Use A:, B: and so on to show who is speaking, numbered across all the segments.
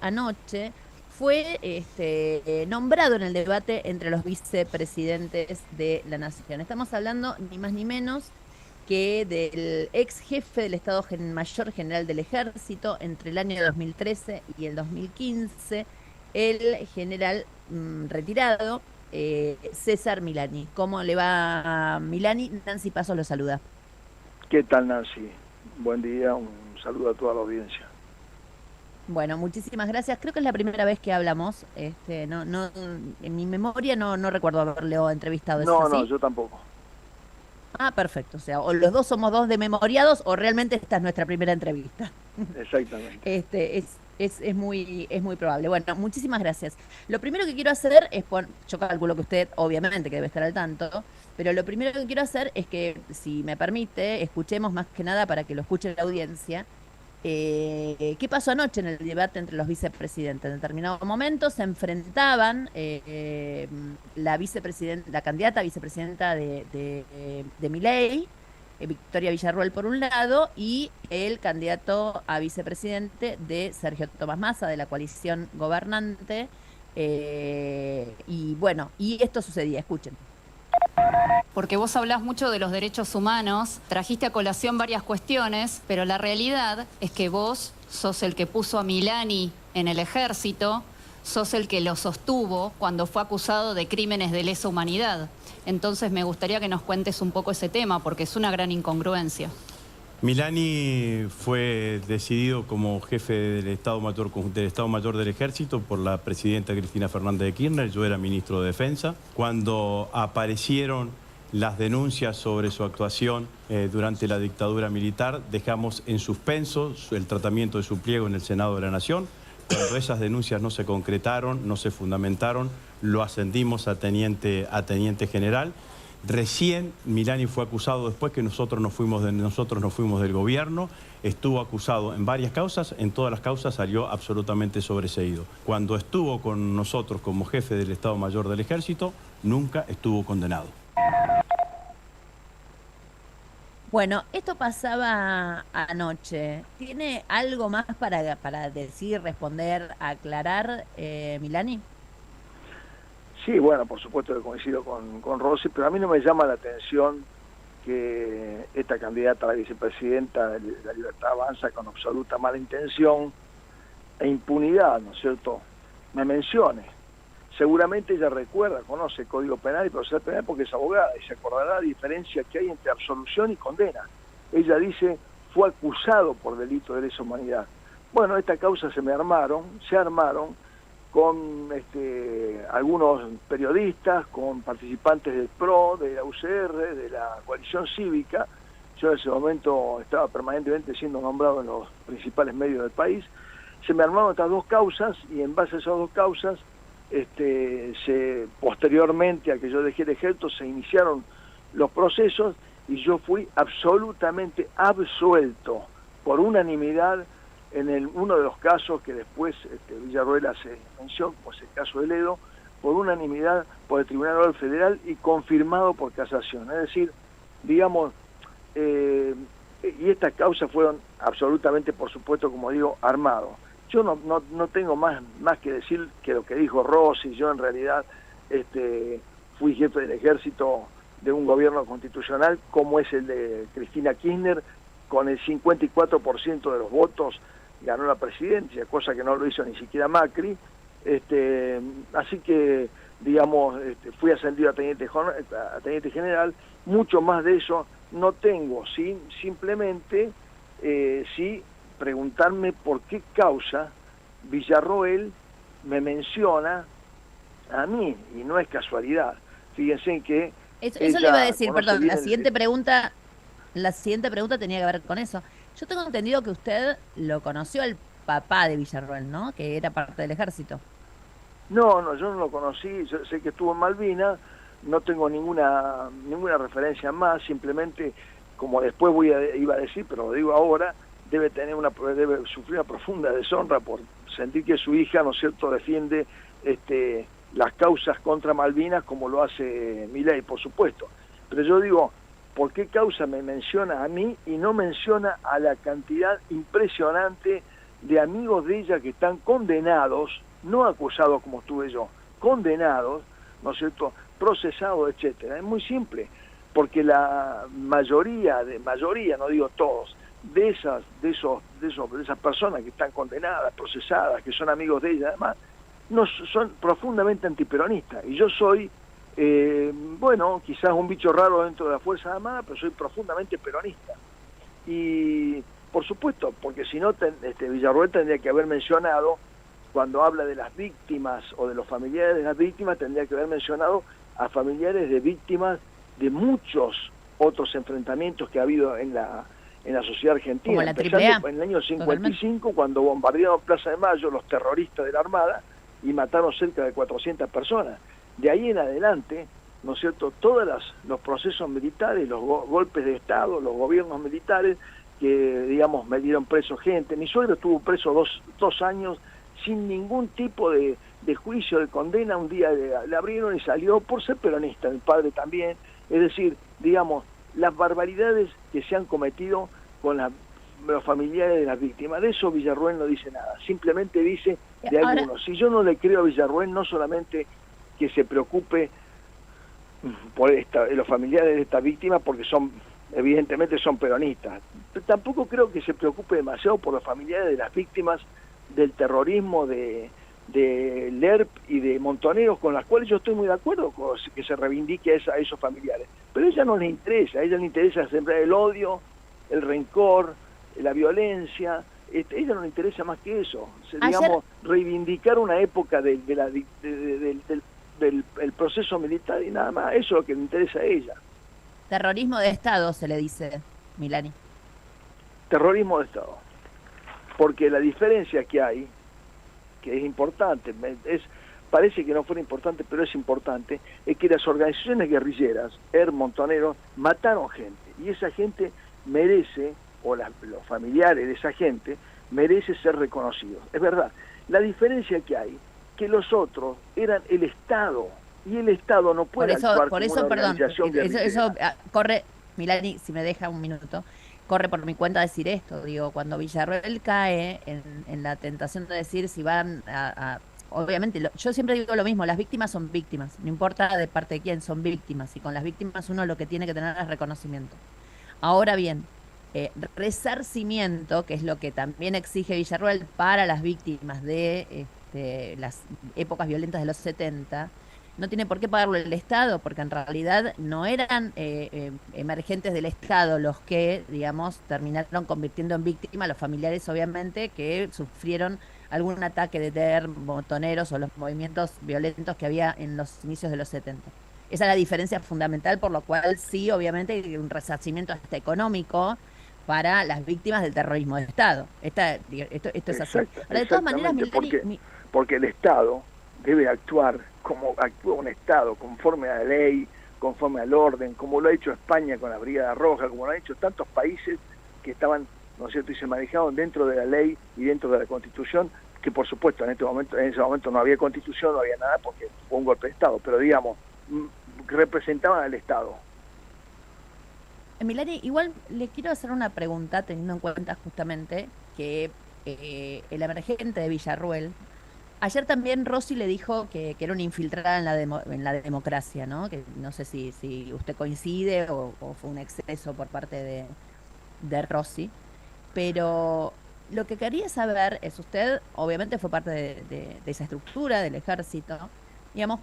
A: anoche fue nombrado en el debate entre los vicepresidentes de la Nación. Estamos hablando ni más ni menos que del ex jefe del Mayor General del Ejército entre el año 2013 y el 2015, el general retirado César Milani. ¿Cómo le va a Milani? Nancy Pasos lo saluda.
B: ¿Qué tal, Nancy? Buen día, un saludo a toda la audiencia.
A: Bueno, muchísimas gracias. Creo que es la primera vez que hablamos. En mi memoria no recuerdo haberle entrevistado, ¿es
B: No,
A: así?
B: yo tampoco.
A: Ah, perfecto. O sea, o los dos somos dos de memoriados o realmente esta es nuestra primera entrevista.
B: Exactamente.
A: Es muy probable. Bueno, muchísimas gracias. Lo primero que quiero hacer es yo calculo que usted, obviamente, que debe estar al tanto, pero lo primero que quiero hacer es que, si me permite, escuchemos más que nada para que lo escuche la audiencia. ¿Qué pasó anoche en el debate entre los vicepresidentes? En determinado momento se enfrentaban la candidata a vicepresidenta de Milei, Victoria Villarroel por un lado, y el candidato a vicepresidente de Sergio Tomás Massa, de la coalición gobernante. Y bueno, y esto sucedía, escuchen.
C: Porque vos hablás mucho de los derechos humanos, trajiste a colación varias cuestiones, pero la realidad es que vos sos el que puso a Milani en el ejército, sos el que lo sostuvo cuando fue acusado de crímenes de lesa humanidad. Entonces me gustaría que nos cuentes un poco ese tema, porque es una gran incongruencia.
D: Milani fue decidido como jefe del Estado Mayor del Ejército por la presidenta Cristina Fernández de Kirchner. Yo era ministro de Defensa. Cuando aparecieron las denuncias sobre su actuación durante la dictadura militar, dejamos en suspenso el tratamiento de su pliego en el Senado de la Nación. Cuando esas denuncias no se concretaron, no se fundamentaron, lo ascendimos a teniente general. Recién Milani fue acusado después que nosotros nos fuimos del gobierno. Estuvo acusado en varias causas, en todas las causas salió absolutamente sobreseído. Cuando estuvo con nosotros como jefe del Estado Mayor del Ejército, nunca estuvo condenado.
A: Bueno, esto pasaba anoche. ¿Tiene algo más para decir, responder, aclarar, Milani?
B: Sí, bueno, por supuesto que coincido con Rossi, pero a mí no me llama la atención que esta candidata a la vicepresidenta de la Libertad Avanza con absoluta mala intención e impunidad, ¿no es cierto?, me mencione. Seguramente ella recuerda, conoce el Código Penal y Procesal Penal porque es abogada y se acordará la diferencia que hay entre absolución y condena. Ella dice, fue acusado por delito de lesa humanidad. Bueno, esta causa se armaron con algunos periodistas, con participantes del PRO, de la UCR, de la coalición cívica. Yo en ese momento estaba permanentemente siendo nombrado en los principales medios del país. Se me armaron estas dos causas y en base a esas dos causas, posteriormente a que yo dejé el ejército, se iniciaron los procesos y yo fui absolutamente absuelto por unanimidad en uno de los casos que después Villarroel hace mención, pues el caso de Ledo, por unanimidad por el Tribunal Oral Federal y confirmado por casación. Es decir, digamos, y estas causas fueron absolutamente, por supuesto, como digo, armados. Yo no tengo más que decir que lo que dijo Rossi. Yo en realidad fui jefe del ejército de un gobierno constitucional como es el de Cristina Kirchner, con el 54% de los votos ganó la presidencia, cosa que no lo hizo ni siquiera Macri. Así que, digamos, fui ascendido a teniente general. Mucho más de eso no tengo, ¿sí? Simplemente sí preguntarme por qué causa Villarroel me menciona a mí, y no es casualidad. Fíjense en que
A: Eso le iba a decir, perdón, la siguiente pregunta tenía que ver con eso. Yo tengo entendido que usted lo conoció al papá de Villarroel, ¿no? Que era parte del ejército.
B: No, yo no lo conocí. Yo sé que estuvo en Malvinas, no tengo ninguna referencia más. Simplemente, como después iba a decir, pero lo digo ahora, debe sufrir una profunda deshonra por sentir que su hija, ¿no es cierto?, defiende las causas contra Malvinas como lo hace Milei, por supuesto. Pero yo digo, ¿por qué causa me menciona a mí y no menciona a la cantidad impresionante de amigos de ella que están condenados, no acusados como estuve yo, condenados, ¿no es cierto?, procesados, etcétera. Es muy simple, porque la mayoría, no digo todos, de esas personas que están condenadas, procesadas, que son amigos de ella, además, no son profundamente antiperonistas. Y yo soy, bueno, quizás un bicho raro dentro de la Fuerza Armada, pero soy profundamente peronista. Y por supuesto, porque si no, Villarroel tendría que haber mencionado, cuando habla de las víctimas o de los familiares de las víctimas, tendría que haber mencionado a familiares de víctimas de muchos otros enfrentamientos que ha habido en la sociedad argentina.
A: Como la AAA.
B: En el año 55, cuando bombardearon Plaza de Mayo los terroristas de la Armada y mataron cerca de 400 personas. De ahí en adelante, ¿no es cierto?, todos los procesos militares, los golpes de Estado, los gobiernos militares que, digamos, metieron preso gente. Mi suegro estuvo preso dos años sin ningún tipo de juicio, de condena. Un día le abrieron y salió por ser peronista, mi padre también. Es decir, digamos, las barbaridades que se han cometido con los familiares de las víctimas. De eso Villarroel no dice nada, simplemente dice de algunos. Si yo no le creo a Villarroel, no solamente que se preocupe por los familiares de esta víctima, porque evidentemente son peronistas, pero tampoco creo que se preocupe demasiado por los familiares de las víctimas del terrorismo de Lerp y de Montoneros, con las cuales yo estoy muy de acuerdo con que se reivindique a esos familiares, pero a ella no le interesa. A ella le interesa sembrar el odio, el rencor, la violencia. A ella no le interesa más que eso, digamos, reivindicar una época del proceso militar y nada más. Eso es lo que le interesa a ella.
A: Terrorismo de Estado se le dice, Milani.
B: Terrorismo de Estado, porque la diferencia que hay, que es importante, parece que no fuera importante, pero es importante, es que las organizaciones guerrilleras, Montoneros, mataron gente, y esa gente merece, o los familiares de esa gente, merece ser reconocidos. Es verdad, la diferencia que hay, que los otros eran el Estado, y el Estado no puede actuar como una organización guerrillera.
A: Eso corre, Milani, si me deja un minuto, corre por mi cuenta decir esto. Digo, cuando Villarroel cae en la tentación de decir si van obviamente, yo siempre digo lo mismo, las víctimas son víctimas, no importa de parte de quién, son víctimas, y con las víctimas uno lo que tiene que tener es reconocimiento. Ahora bien, resarcimiento, que es lo que también exige Villarroel para las víctimas de las épocas violentas de los 70, no tiene por qué pagarlo el Estado, porque en realidad no eran emergentes del Estado los que, digamos, terminaron convirtiendo en víctima a los familiares, obviamente, que sufrieron algún ataque de Montoneros o los movimientos violentos que había en los inicios de los 70. Esa es la diferencia fundamental, por lo cual sí, obviamente, hay un resarcimiento hasta económico para las víctimas del terrorismo de Estado. Esto es así. Ahora, de todas maneras,
B: porque el Estado debe actuar como actúa un Estado, conforme a la ley, conforme al orden, como lo ha hecho España con la Brigada Roja, como lo han hecho tantos países que estaban, ¿no es cierto?, y se manejaban dentro de la ley y dentro de la Constitución, que por supuesto en ese momento no había Constitución, no había nada, porque fue un golpe de Estado, pero digamos, representaban al Estado.
A: Milani, igual le quiero hacer una pregunta, teniendo en cuenta justamente que el emergente de Villarroel, ayer también Rossi le dijo que era una infiltrada en la democracia, ¿no? Que no sé si usted coincide o fue un exceso por parte de Rossi, pero lo que quería saber es, usted obviamente fue parte de esa estructura del ejército, digamos,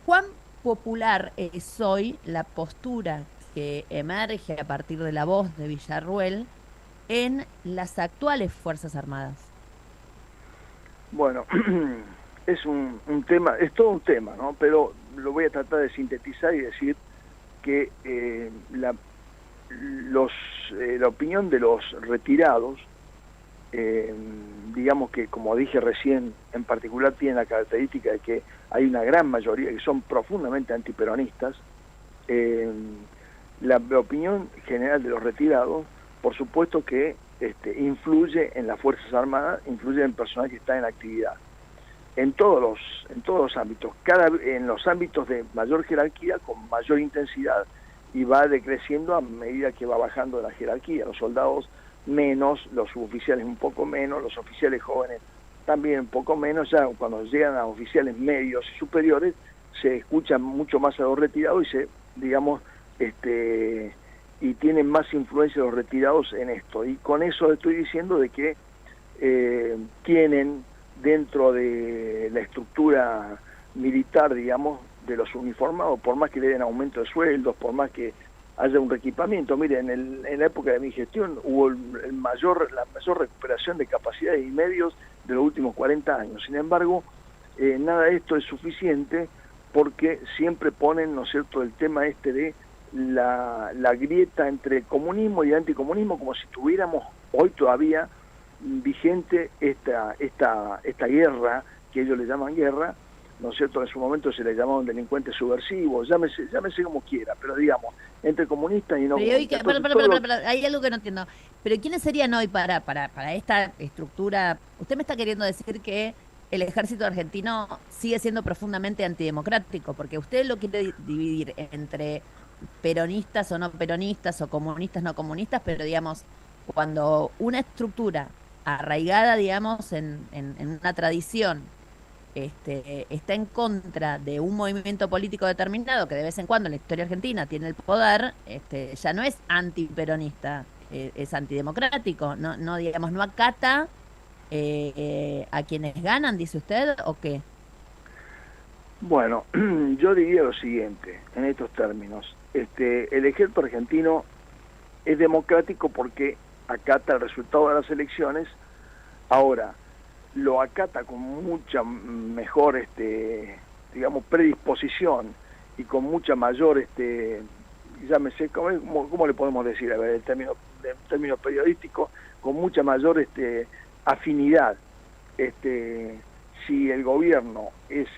A: ¿cuán popular es hoy la postura que emerge a partir de la voz de Villarroel en las actuales Fuerzas Armadas?
B: Bueno, es un tema, es todo un tema, ¿no? Pero lo voy a tratar de sintetizar y decir que la opinión de los retirados, digamos que, como dije recién, en particular tiene la característica de que hay una gran mayoría que son profundamente antiperonistas. La opinión general de los retirados, por supuesto que influye en las Fuerzas Armadas, influye en el personal que está en actividad, en todos los ámbitos, en los ámbitos de mayor jerarquía, con mayor intensidad, y va decreciendo a medida que va bajando la jerarquía. Los soldados menos, los suboficiales un poco menos, los oficiales jóvenes también un poco menos. Ya cuando llegan a oficiales medios y superiores se escucha mucho más a los retirados y se, digamos, y tienen más influencia los retirados en esto. Y con eso estoy diciendo de que tienen dentro de la estructura militar, digamos, de los uniformados, por más que le den aumento de sueldos, por más que haya un reequipamiento. Mire, en la época de mi gestión hubo la mayor recuperación de capacidades y medios de los últimos 40 años. Sin embargo, nada de esto es suficiente porque siempre ponen, ¿no es cierto?, el tema de la grieta entre comunismo y anticomunismo, como si tuviéramos hoy todavía vigente esta guerra, que ellos le llaman guerra, ¿no es cierto? En su momento se le llamaban delincuentes subversivos, llámese como quiera, pero digamos, entre comunistas y no comunistas.
A: Pero hay algo que no entiendo. Pero ¿quiénes serían hoy para esta estructura? Usted me está queriendo decir que el ejército argentino sigue siendo profundamente antidemocrático, porque usted lo quiere dividir entre peronistas o no peronistas, o comunistas no comunistas, pero digamos, cuando una estructura arraigada, digamos, en una tradición, está en contra de un movimiento político determinado que de vez en cuando en la historia argentina tiene el poder, ya no es antiperonista, es antidemocrático, no digamos, no acata a quienes ganan, dice usted, ¿o qué?
B: Bueno, yo diría lo siguiente, en estos términos. El ejército argentino es democrático porque acata el resultado de las elecciones. Ahora, lo acata con mucha mejor, digamos, predisposición y con mucha mayor, llámese, ¿cómo le podemos decir? A ver, en términos periodísticos, con mucha mayor afinidad. Si el gobierno es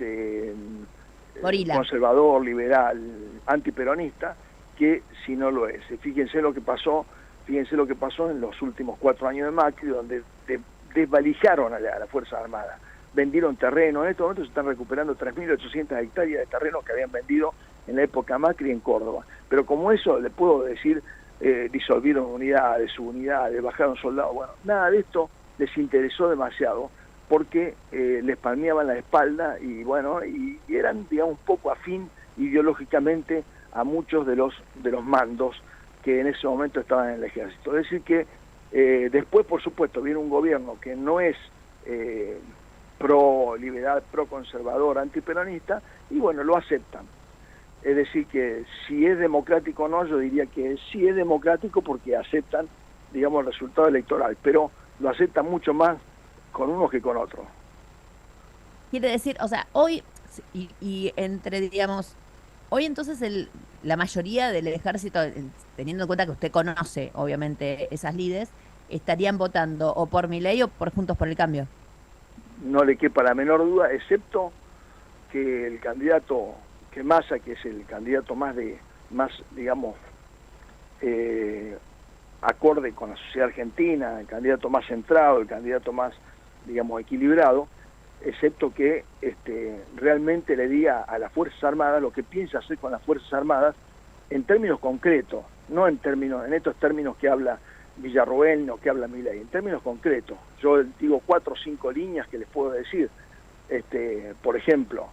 B: conservador, liberal, antiperonista, que si no lo es. Fíjense lo que pasó en los últimos 4 años de Macri, donde desvalijaron a la Fuerza Armada, vendieron terreno. En estos momentos se están recuperando 3.800 hectáreas de terreno que habían vendido en la época Macri en Córdoba. Pero como eso, le puedo decir, disolvieron unidades, subunidades, bajaron soldados. Bueno, nada de esto les interesó demasiado, porque les palmeaban la espalda y bueno, y eran, digamos, un poco afín ideológicamente a muchos de los mandos que en ese momento estaban en el ejército. Es decir que después, por supuesto, viene un gobierno que no es pro-liberal, pro-conservador, antiperonista, y bueno, lo aceptan. Es decir que si es democrático o no, yo diría que sí es democrático porque aceptan, digamos, el resultado electoral, pero lo aceptan mucho más con unos que con otros.
A: Quiere decir, o sea, hoy, y entre, digamos, hoy entonces la mayoría del ejército, teniendo en cuenta que usted conoce, obviamente, esas lides, estarían votando o por Milei o por Juntos por el Cambio.
B: No le quepa la menor duda, excepto que el candidato, que Massa, que es el candidato más digamos, acorde con la sociedad argentina, el candidato más centrado, el candidato más, digamos, equilibrado, excepto que realmente le diga a las Fuerzas Armadas lo que piensa hacer con las Fuerzas Armadas en términos concretos, no en estos términos que habla Villarroel o que habla Milei, en términos concretos. Yo digo 4 o 5 líneas que les puedo decir. Por ejemplo,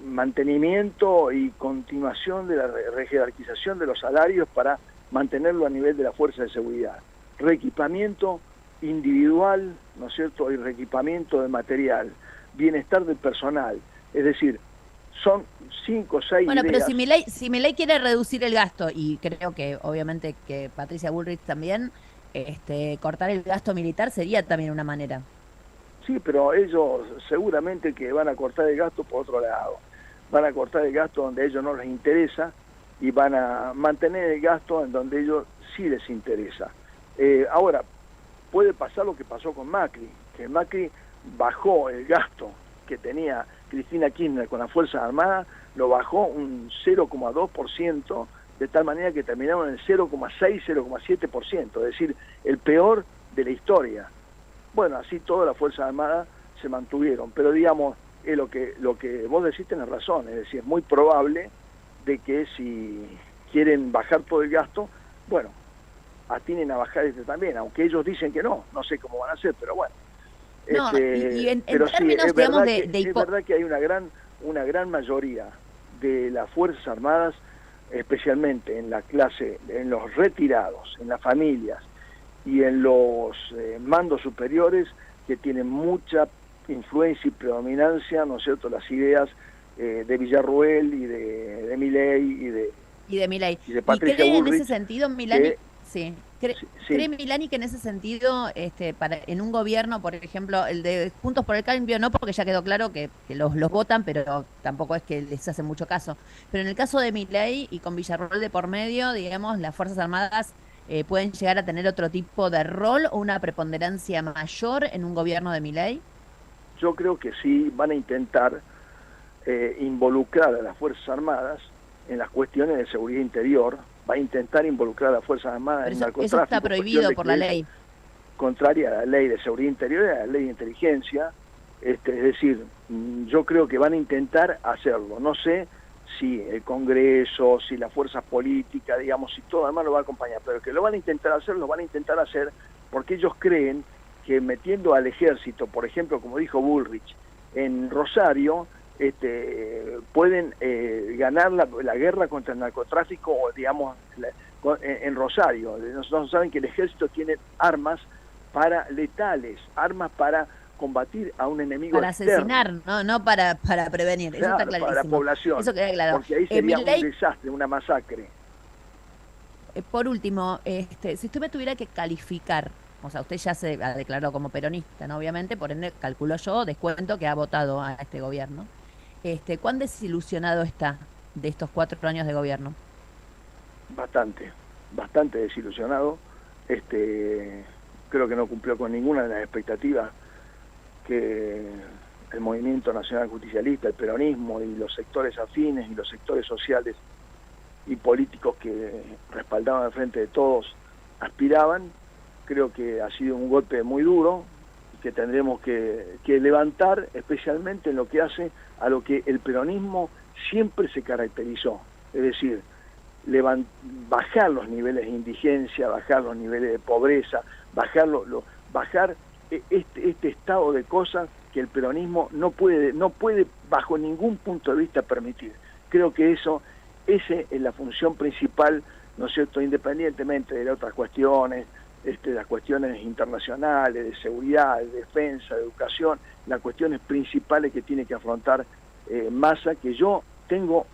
B: mantenimiento y continuación de la rejerarquización de los salarios para mantenerlo a nivel de la fuerza de seguridad, reequipamiento individual, ¿no es cierto?, y reequipamiento de material, bienestar del personal. Es decir, son 5 o 6
A: Bueno,
B: ideas.
A: Pero si Milei quiere reducir el gasto, y creo que obviamente que Patricia Bullrich también, cortar el gasto militar sería también una manera.
B: Sí, pero ellos seguramente que van a cortar el gasto por otro lado. Van a cortar el gasto donde a ellos no les interesa y van a mantener el gasto en donde a ellos sí les interesa. Ahora, puede pasar lo que pasó con Macri, que Macri bajó el gasto que tenía Cristina Kirchner con las Fuerzas Armadas, lo bajó un 0,2%, de tal manera que terminaron en el 0,6, 0,7%, es decir, el peor de la historia. Bueno, así todas las Fuerzas Armadas se mantuvieron, pero digamos, lo que vos decís tenés razón, es decir, es muy probable de que si quieren bajar todo el gasto, bueno, atinen a bajar también, aunque ellos dicen que no sé cómo van a hacer, pero bueno.
A: No, y en
B: Pero
A: términos,
B: sí,
A: digamos,
B: es verdad que hay una gran mayoría de las Fuerzas Armadas, especialmente en la clase, en los retirados, en las familias y en los mandos superiores, que tienen mucha influencia y predominancia, ¿no es cierto?, las ideas de Villarruel y de Milei
A: y de Milei.
B: y de
A: ¿Y
B: Patricia
A: cree en
B: Bullrich,
A: ese sentido, Milani?
B: que
A: Sí.
B: sí,
A: ¿Cree Milani que en ese sentido, en un gobierno, por ejemplo, el de Juntos por el Cambio, no, porque ya quedó claro que los votan, pero tampoco es que les hace mucho caso. Pero en el caso de Milei y con Villarroel de por medio, digamos, las Fuerzas Armadas pueden llegar a tener otro tipo de rol o una preponderancia mayor en un gobierno de Milei?
B: yo creo que sí van a intentar involucrar a las Fuerzas Armadas en las cuestiones de seguridad interior, va a intentar involucrar a las Fuerzas Armadas
A: Pero
B: en
A: eso está
B: narcotráfico,
A: prohibido por la ley.
B: contraria a la ley de seguridad interior y a la ley de inteligencia. Es decir, yo creo que van a intentar hacerlo. No sé si el Congreso, si las fuerzas políticas, digamos, si todo además lo va a acompañar, pero que lo van a intentar hacer, lo van a intentar hacer porque ellos creen que metiendo al ejército, por ejemplo, como dijo Bullrich, en Rosario, pueden ganar la guerra contra el narcotráfico, o digamos, en Rosario. Nosotros saben que el ejército tiene armas para letales, armas para combatir a un enemigo
A: Para
B: externo.
A: asesinar, no para prevenir.
B: Claro,
A: eso está clarísimo.
B: para la población.
A: Eso queda claro.
B: Porque ahí sería
A: Milei,
B: un desastre, una masacre.
A: por último, si usted me tuviera que calificar, o sea, usted ya se ha declarado como peronista, ¿no? Obviamente, por ende, calculo yo, descuento que ha votado a este gobierno. ¿Cuán desilusionado está de estos 4 años de gobierno?
B: Bastante desilusionado. Creo que no cumplió con ninguna de las expectativas que el Movimiento Nacional Justicialista, el peronismo y los sectores afines y los sectores sociales y políticos que respaldaban al Frente de Todos aspiraban. Creo que ha sido un golpe muy duro que tendremos que levantar, especialmente en lo que hace a lo que el peronismo siempre se caracterizó, es decir, bajar los niveles de indigencia, bajar los niveles de pobreza, bajar este estado de cosas que el peronismo no puede bajo ningún punto de vista permitir. Creo que esa es la función principal, ¿no es cierto?, independientemente de las otras cuestiones, las cuestiones internacionales, de seguridad, de defensa, de educación, las cuestiones principales que tiene que afrontar Massa, que yo tengo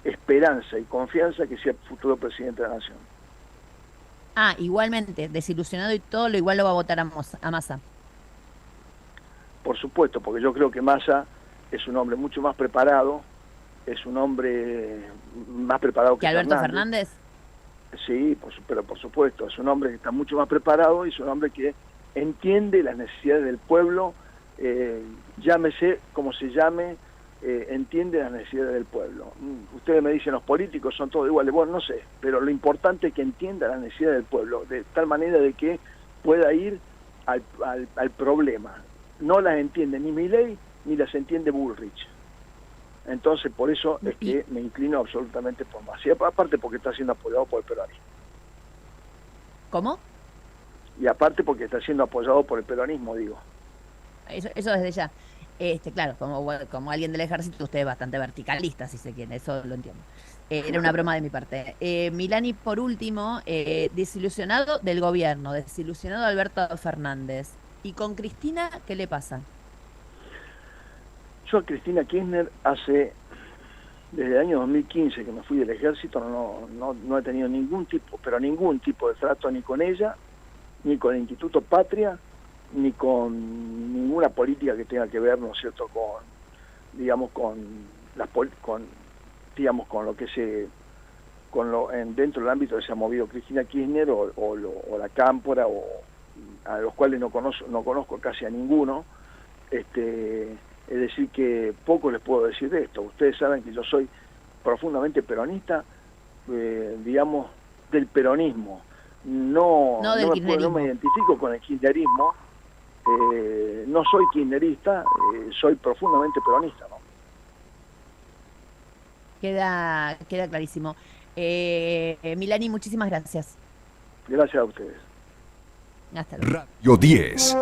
B: esperanza y confianza que sea el futuro presidente de la Nación.
A: Igualmente, desilusionado y todo, igual lo va a votar a Massa.
B: Por supuesto, porque yo creo que Massa es un hombre mucho más preparado, es un hombre más preparado que
A: Alberto Fernández.
B: Sí, pero por supuesto, es un hombre que está mucho más preparado y es un hombre que entiende las necesidades del pueblo, llámese como se llame, entiende las necesidades del pueblo. Ustedes me dicen los políticos son todos iguales, bueno, no sé, pero lo importante es que entienda las necesidades del pueblo, de tal manera de que pueda ir al problema. No las entiende ni Milei ni las entiende Bullrich. Entonces, por eso es que me inclino absolutamente por Massa. Y aparte porque está siendo apoyado por el peronismo.
A: ¿Cómo?
B: Y aparte porque está siendo apoyado por el peronismo, digo.
A: Eso desde ya. Claro, como alguien del ejército, usted es bastante verticalista, si se quiere, eso lo entiendo. Era una broma de mi parte. Milani, por último, desilusionado del gobierno, desilusionado de Alberto Fernández. ¿Y con Cristina qué le pasa?
B: Yo a Cristina Kirchner desde el año 2015 que me fui del ejército, no he tenido ningún tipo de trato ni con ella, ni con el Instituto Patria, ni con ninguna política que tenga que ver, ¿no es cierto?, dentro del ámbito que se ha movido Cristina Kirchner o la Cámpora, o a los cuales no conozco casi a ninguno. Es decir, que poco les puedo decir de esto. Ustedes saben que yo soy profundamente peronista, del peronismo. No me identifico con el kirchnerismo, no soy kirchnerista, soy profundamente peronista, ¿no?
A: Queda clarísimo. Milani, muchísimas gracias.
B: Gracias a ustedes.
A: Hasta luego.
E: Radio 10.